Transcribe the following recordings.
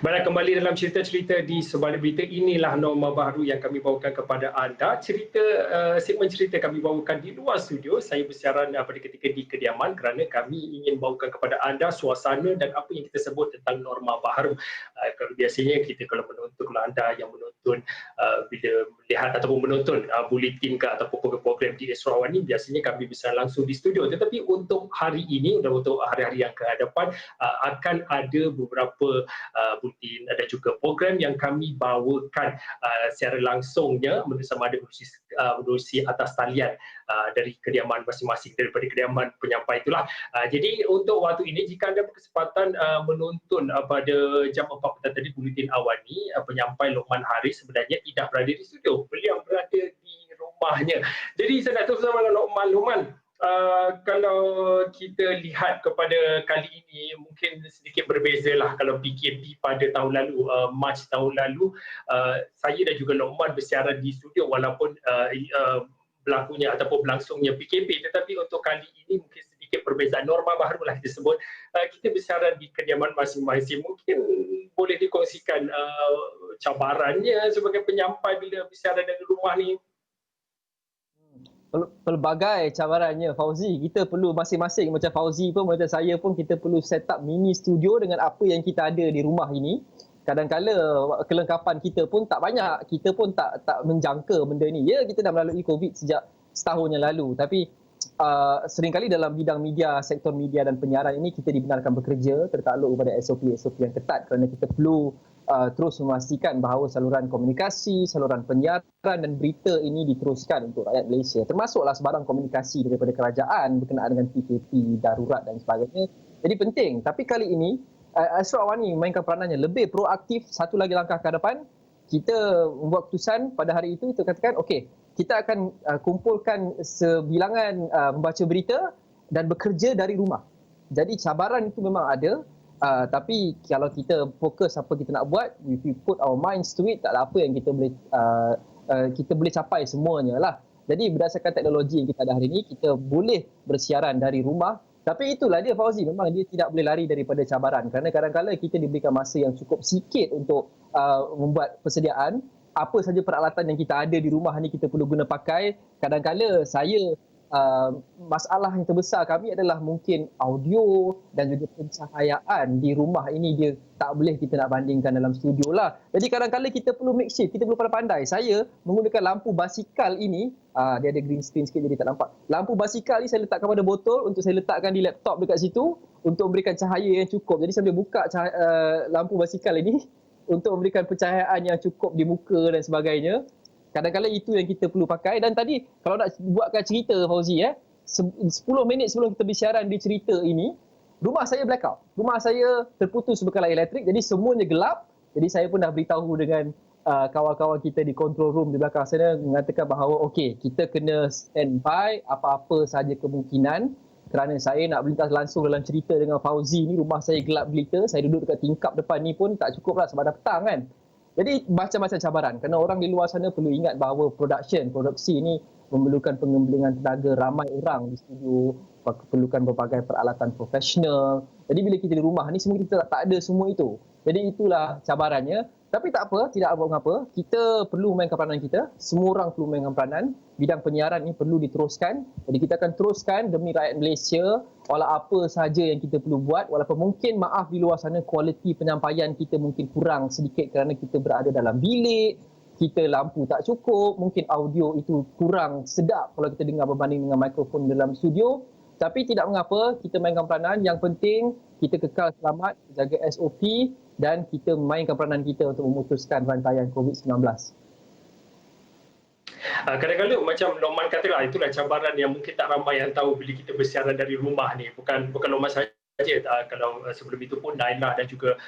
Baiklah, kembali dalam cerita-cerita di Sebalik Berita. Inilah norma baru yang kami bawakan kepada anda. Segmen cerita kami bawakan di luar studio. Saya bersiaran pada ketika di kediaman kerana kami ingin bawakan kepada anda suasana dan apa yang kita sebut tentang norma baru. Kalau biasanya kita kalau menonton, kalau anda yang menonton bila melihat ataupun menonton buletin ke ataupun program-program di Sarawak ni, biasanya kami bisa langsung di studio. Tetapi untuk hari ini dan untuk hari-hari yang ke depan akan ada beberapa buletin dan juga program yang kami bawakan secara langsungnya bersama ada menerusi atas talian dari kediaman masing-masing daripada kediaman penyampai itulah. Jadi untuk waktu ini jika anda berkesempatan menonton pada jam 4 petang tadi buletin awal ni, penyampai Lokman Haris sebenarnya tidak berada di studio. Beliau berada di rumahnya. Jadi saya nak terus bersama dengan Lokman. Kalau kita lihat kepada kali ini mungkin sedikit berbeza lah. Kalau PKP pada tahun lalu, Mac tahun lalu, saya dan juga Lokman bersiaran di studio walaupun berlakunya ataupun berlangsungnya PKP, tetapi untuk kali ini mungkin sedikit perbezaan. Norma baru lah kita sebut. Kita bersiaran di kediaman masing-masing. Mungkin boleh dikongsikan cabarannya sebagai penyampai bila bersiaran dari rumah ni. Pelbagai cabarannya, Fauzi. Kita perlu masing-masing, macam Fauzi pun, macam saya pun, kita perlu set up mini studio dengan apa yang kita ada di rumah ini. Kadang-kala kelengkapan kita pun tak banyak, kita pun tak menjangka benda ni. Ya, kita dah melalui COVID sejak setahun yang lalu, tapi seringkali dalam bidang media, sektor media dan penyiaran ini kita dibenarkan bekerja tertakluk kepada SOP yang ketat kerana kita perlu terus memastikan bahawa saluran komunikasi, saluran penyiaran dan berita ini diteruskan untuk rakyat Malaysia. Termasuklah sebarang komunikasi daripada kerajaan berkenaan dengan PKP, darurat dan sebagainya. Jadi penting. Tapi kali ini, Ashraf Awani memainkan peranannya lebih proaktif. Satu lagi langkah ke depan, kita membuat keputusan pada hari itu, kita katakan, okey, kita akan kumpulkan sebilangan membaca berita dan bekerja dari rumah. Jadi cabaran itu memang ada. Tapi kalau kita fokus apa kita nak buat, if we put our minds to it, tak ada apa yang kita boleh capai semuanya lah. Jadi berdasarkan teknologi yang kita ada hari ini, kita boleh bersiaran dari rumah. Tapi itulah dia, Fauzi, memang dia tidak boleh lari daripada cabaran. Kerana kadang-kadang kita diberikan masa yang cukup sikit untuk membuat persediaan. Apa saja peralatan yang kita ada di rumah ni kita perlu guna pakai. Kadang-kadang masalah yang terbesar kami adalah mungkin audio dan juga pencahayaan di rumah ini dia tak boleh kita nak bandingkan dalam studio lah. Jadi kadang-kadang kita perlu make shift, kita perlu pandai-pandai. Saya menggunakan lampu basikal ini, dia ada green screen sikit jadi tak nampak. Lampu basikal ni saya letakkan pada botol untuk saya letakkan di laptop dekat situ untuk memberikan cahaya yang cukup. Jadi saya boleh buka lampu basikal ini untuk memberikan pencahayaan yang cukup di muka dan sebagainya. Kadang-kadang itu yang kita perlu pakai. Dan tadi kalau nak buatkan cerita, Fauzi, 10 minit sebelum kita bersiaran di cerita ini, rumah saya blackout. Rumah saya terputus bekalan elektrik, jadi semuanya gelap. Jadi saya pun dah beritahu dengan kawan-kawan kita di control room di belakang sana, mengatakan bahawa okey, kita kena standby apa-apa sahaja kemungkinan. Kerana saya nak berlintas langsung dalam cerita dengan Fauzi ni, rumah saya gelap gelita. Saya duduk dekat tingkap depan ni pun tak cukup lah sebab dah petang kan. Jadi macam-macam cabaran kerana orang di luar sana perlu ingat bahawa produksi ini memerlukan pengembangan tenaga ramai orang di studio, perlukan berbagai peralatan profesional. Jadi bila kita di rumah ni semua kita tak ada semua itu. Jadi itulah cabarannya. Tapi tak apa, tidak apa mengapa. Kita perlu mainkan peranan kita. Semua orang perlu mainkan peranan. Bidang penyiaran ini perlu diteruskan. Jadi kita akan teruskan demi rakyat Malaysia. Walau apa sahaja yang kita perlu buat. Walaupun mungkin maaf di luar sana kualiti penyampaian kita mungkin kurang sedikit kerana kita berada dalam bilik. Kita lampu tak cukup. Mungkin audio itu kurang sedap kalau kita dengar berbanding dengan mikrofon dalam studio. Tapi tidak mengapa, kita mainkan peranan. Yang penting kita kekal selamat, jaga SOP dan kita mainkan peranan kita untuk memutuskan rantaian COVID-19. Kadang-kadang macam Lokman katalah, itulah cabaran yang mungkin tak ramai yang tahu bila kita bersiaran dari rumah ni. Bukan Lokman saja. Kalau sebelum itu pun Nailah dan juga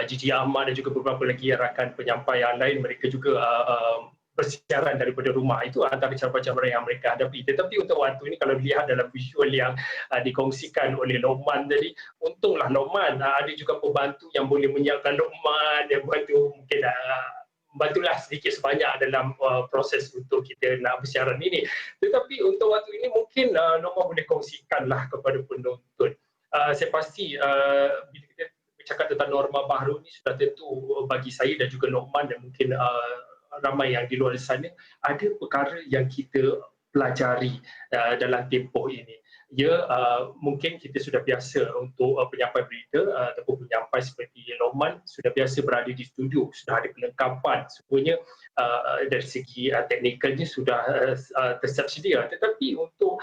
Gigi Ahmad dan juga beberapa lagi rakan penyampai yang lain, mereka juga bersiaran daripada rumah. Itu antara cabaran yang mereka hadapi. Tetapi untuk waktu ini kalau dilihat dalam visual yang dikongsikan oleh Lokman tadi, untunglah Lokman ada juga pembantu yang boleh menyiapkan Lokman, yang bantu mungkin bantulah sedikit sebanyak dalam proses untuk kita nak bersiaran ini. Tetapi untuk waktu ini mungkin Lokman boleh kongsikanlah kepada penonton. Saya pasti bila kita bercakap tentang norma baru ni sudah tentu bagi saya dan juga Lokman dan mungkin ramai yang di luar sana, ada perkara yang kita pelajari dalam tempoh ini. Ya, mungkin kita sudah biasa untuk penyampai berita ataupun penyampai seperti Lokman sudah biasa berada di studio, sudah ada kelengkapan semuanya dari segi teknikalnya sudah tersedia. Tetapi untuk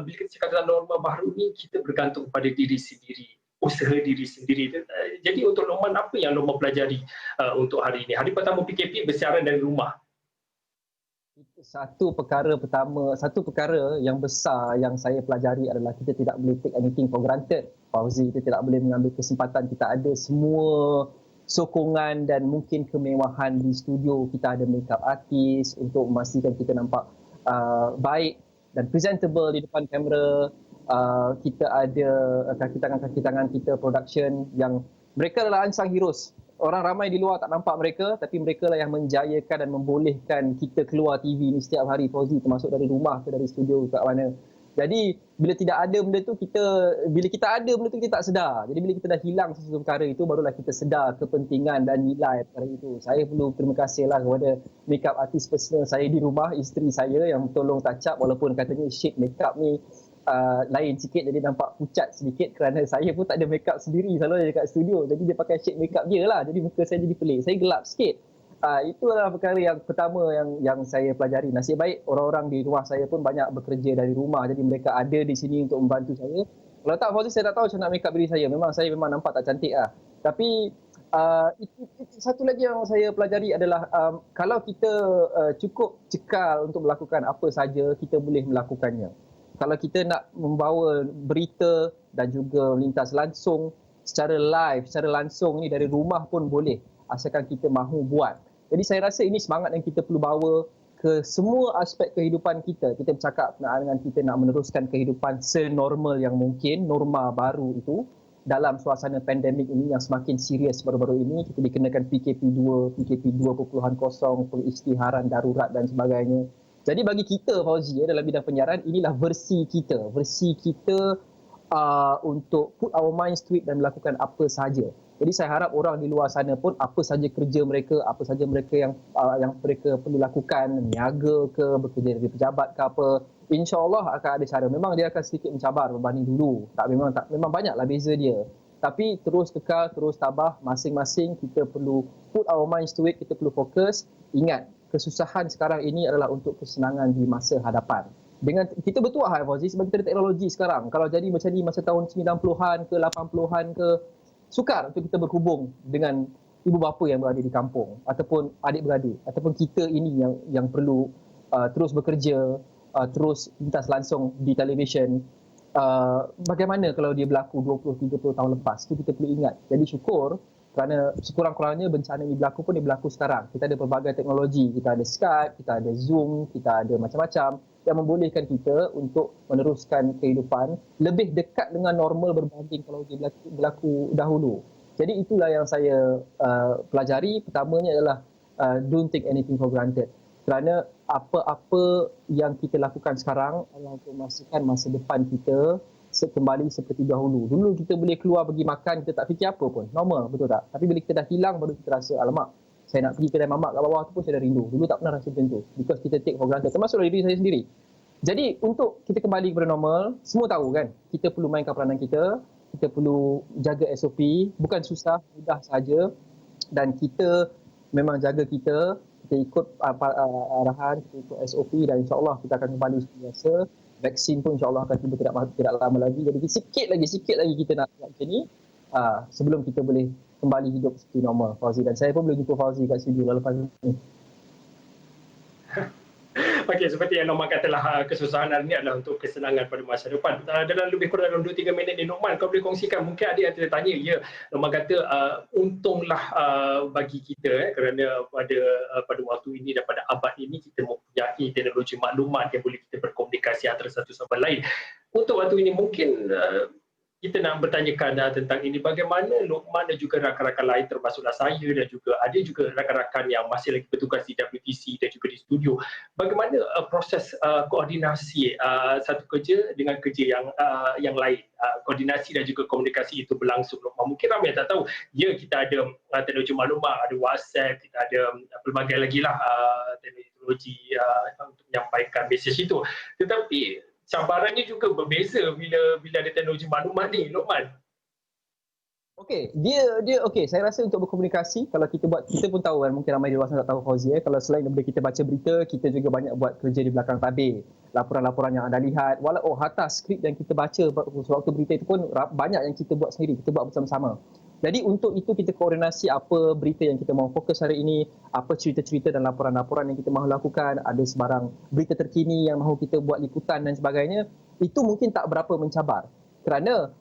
bila kita cakap tentang norma baru ni, kita bergantung pada diri sendiri, usaha diri sendiri. Jadi untuk Lokman, apa yang Lokman pelajari untuk hari ini? Hari pertama PKP bersiaran dari rumah. Satu perkara yang besar yang saya pelajari adalah kita tidak boleh take anything for granted. Fauzi, kita tidak boleh mengambil kesempatan. Kita ada semua sokongan dan mungkin kemewahan di studio. Kita ada makeup artist untuk memastikan kita nampak baik dan presentable di depan kamera. Kita ada kaki tangan kita production yang mereka adalah unsung heroes. Orang ramai di luar tak nampak mereka, tapi mereka lah yang menjayakan dan membolehkan kita keluar TV ni setiap hari, Fauzi, termasuk dari rumah ke dari studio ke mana. Jadi bila tidak ada benda tu, bila kita ada benda tu kita tak sedar. Jadi bila kita dah hilang sesuatu perkara itu, barulah kita sedar kepentingan dan nilai perkara itu. Saya perlu terima kasih lah kepada makeup artist personal saya di rumah, isteri saya yang tolong touch up, walaupun katanya shade makeup ni lain sikit, jadi nampak pucat sedikit kerana saya pun tak ada makeup sendiri, selalu ada dekat studio, jadi dia pakai shade makeup dia lah, jadi muka saya jadi pelik, saya gelap sikit. Itu adalah perkara yang pertama yang saya pelajari. Nasib baik orang-orang di rumah saya pun banyak bekerja dari rumah, jadi mereka ada di sini untuk membantu saya. Kalau tak, Fauzi, saya tak tahu macam nak makeup diri saya. Saya memang nampak tak cantik lah. Tapi itu satu lagi yang saya pelajari adalah kalau kita cukup cekal untuk melakukan apa saja, kita boleh melakukannya. Kalau kita nak membawa berita dan juga lintas langsung secara live, secara langsung ni dari rumah pun boleh, asalkan kita mahu buat. Jadi saya rasa ini semangat yang kita perlu bawa ke semua aspek kehidupan kita. Kita bercakap dengan kita nak meneruskan kehidupan senormal yang mungkin, norma baru itu dalam suasana pandemik ini yang semakin serius baru-baru ini. Kita dikenakan PKP 2, PKP 2.0, pengisytiharan darurat dan sebagainya. Jadi bagi kita, Fauzi, dalam bidang penyiaran, inilah versi kita. Versi kita untuk put our minds to it dan melakukan apa sahaja. Jadi saya harap orang di luar sana pun apa sahaja kerja mereka, apa sahaja mereka yang mereka perlu lakukan, niaga ke, bekerja dari pejabat ke apa, insya-Allah akan ada cara. Memang dia akan sedikit mencabar berbanding dulu. Memang banyaklah beza dia. Tapi terus kekal, terus tabah, masing-masing kita perlu put our minds to it, kita perlu fokus. Ingat, kesusahan sekarang ini adalah untuk kesenangan di masa hadapan. Dengan kita bertuah, Fauzi, sebab kita ada teknologi sekarang. Kalau jadi macam ni masa tahun 90-an ke 80-an ke, sukar untuk kita berhubung dengan ibu bapa yang berada di kampung ataupun adik-beradik ataupun kita ini yang perlu terus bekerja, terus lintas langsung di televisyen. Bagaimana kalau dia berlaku 20-30 tahun lepas? Itu kita perlu ingat. Jadi syukur kerana sekurang-kurangnya bencana ini berlaku pun dia berlaku sekarang. Kita ada pelbagai teknologi, kita ada Skype, kita ada Zoom, kita ada macam-macam yang membolehkan kita untuk meneruskan kehidupan lebih dekat dengan normal berbanding kalau dia berlaku dahulu. Jadi itulah yang saya pelajari. Pertamanya adalah don't take anything for granted. Kerana apa-apa yang kita lakukan sekarang adalah untuk memastikan masa depan kita kembali seperti dahulu. Dulu kita boleh keluar pergi makan, kita tak fikir apa pun. Normal, betul tak? Tapi bila kita dah hilang, baru kita rasa, alamak, saya nak pergi kedai mamak kat bawah tu pun saya dah rindu. Dulu tak pernah rasa macam tu. Because kita take for granted. Termasuk dari diri saya sendiri. Jadi untuk kita kembali kepada normal, semua tahu kan, kita perlu mainkan peranan kita perlu jaga SOP. Bukan susah, mudah saja. Dan kita memang jaga kita ikut arahan, kita ikut SOP dan insyaAllah kita akan kembali seperti biasa. Vaksin pun insyaAllah akan tiba tidak lama lagi. Jadi sikit lagi kita nak buat macam ni sebelum kita boleh kembali hidup seperti normal, Fauzi. Dan saya pun boleh jumpa Fauzi kat studio lepas ni. Okey, seperti yang Lokman katalah, kesusahan hari ini adalah untuk kesenangan pada masa depan. Dalam lebih kurang dalam 2-3 minit ni, Lokman, kau boleh kongsikan, mungkin ada yang tertanya, ya, Lokman kata untunglah bagi kita kerana pada waktu ini dan pada abad ini kita mempunyai teknologi maklumat yang boleh kita berkomunikasi antara satu sama lain. Untuk waktu ini mungkin kita nak bertanyakan tentang ini, bagaimana Lokman dan juga rakan-rakan lain termasuklah saya dan juga ada juga rakan-rakan yang masih lagi bertugas di WTC dan juga di studio. Bagaimana proses koordinasi satu kerja dengan kerja yang lain, koordinasi dan juga komunikasi itu berlangsung, Lokman? Mungkin ramai yang tak tahu, ya kita ada teknologi maklumat, ada WhatsApp, kita ada pelbagai lagi lah teknologi untuk menyampaikan mesej itu. Tetapi cabarannya juga berbeza bila ada teknologi maklumat ni, Lokman. Okey, dia okey, saya rasa untuk berkomunikasi kalau kita pun tahu kan, mungkin ramai di luar sana tak tahu Fauzi, kalau selain daripada kita baca berita, kita juga banyak buat kerja di belakang tabir. Laporan-laporan yang anda lihat, hatta skrip yang kita baca waktu berita itu pun banyak yang kita buat sendiri, kita buat bersama-sama. Jadi untuk itu kita koordinasi apa berita yang kita mahu fokus hari ini, apa cerita-cerita dan laporan-laporan yang kita mahu lakukan, ada sebarang berita terkini yang mahu kita buat liputan dan sebagainya, itu mungkin tak berapa mencabar. Kerana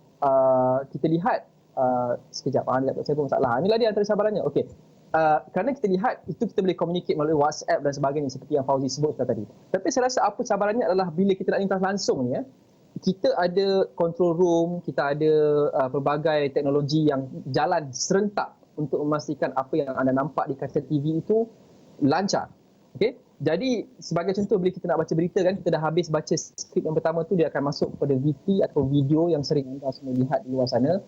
kita lihat sekejap, laptop saya pun masalah. Inilah dia antara cabarannya. Okey. Kerana kita lihat itu kita boleh communicate melalui WhatsApp dan sebagainya seperti yang Fauzi sebut tadi. Tapi saya rasa apa cabarannya adalah bila kita nak lintas langsung ni, kita ada control room, kita ada pelbagai teknologi yang jalan serentak untuk memastikan apa yang anda nampak di kaca TV itu lancar. Okey. Jadi sebagai contoh, bila kita nak baca berita kan, kita dah habis baca skrip yang pertama tu, dia akan masuk kepada VT atau video yang sering anda semua lihat di luar sana.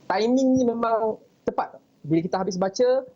Timing ni memang tepat. Bila kita habis baca,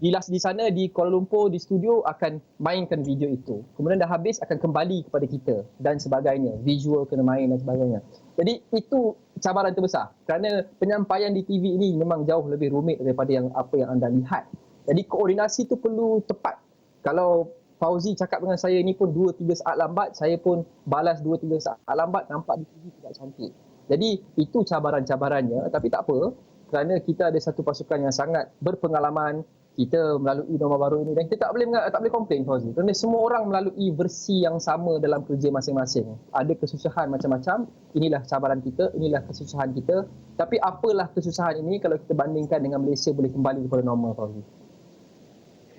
di sana di Kuala Lumpur, di studio akan mainkan video itu. Kemudian dah habis akan kembali kepada kita dan sebagainya. Visual kena main dan sebagainya. Jadi itu cabaran terbesar. Kerana penyampaian di TV ini memang jauh lebih rumit daripada apa yang anda lihat. Jadi koordinasi tu perlu tepat. Kalau Fauzi cakap dengan saya ni pun 2-3 saat lambat, saya pun balas 2-3 saat lambat, nampak di TV tidak cantik. Jadi itu cabaran-cabarannya, tapi tak apa, kerana kita ada satu pasukan yang sangat berpengalaman, kita melalui norma baru ini dan kita tak boleh komplain, Fauzi, kerana semua orang melalui versi yang sama dalam kerja masing-masing. Ada kesusahan macam-macam, inilah cabaran kita, inilah kesusahan kita, tapi apalah kesusahan ini kalau kita bandingkan dengan Malaysia boleh kembali kepada normal, Fauzi.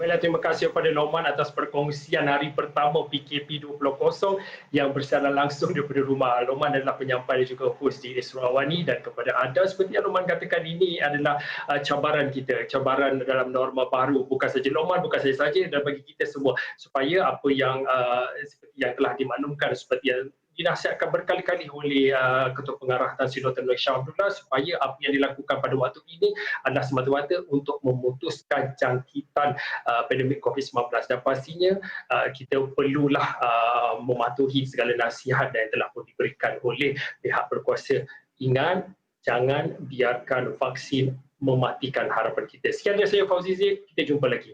Baiklah, terima kasih kepada Lokman atas perkongsian hari pertama PKP 20.0 yang bersiaran langsung daripada rumah. Lokman adalah penyampai dan juga host di Esra Awani, dan kepada anda, seperti yang Lokman katakan, ini adalah cabaran kita, cabaran dalam norma baru. Bukan saja Lokman, bukan saja dan bagi kita semua, supaya apa yang seperti yang telah dimaklumkan, seperti yang dinasihatkan berkali-kali oleh Ketua Pengarah Tan Sri Dr. Nur Shah Abdullah, supaya apa yang dilakukan pada waktu ini adalah semata-mata untuk memutuskan jangkitan pandemik COVID-19, dan pastinya kita perlulah mematuhi segala nasihat yang telah pun diberikan oleh pihak berkuasa. Ingat, jangan biarkan vaksin mematikan harapan kita. Sekian dari saya, Fauzi Zid. Kita jumpa lagi.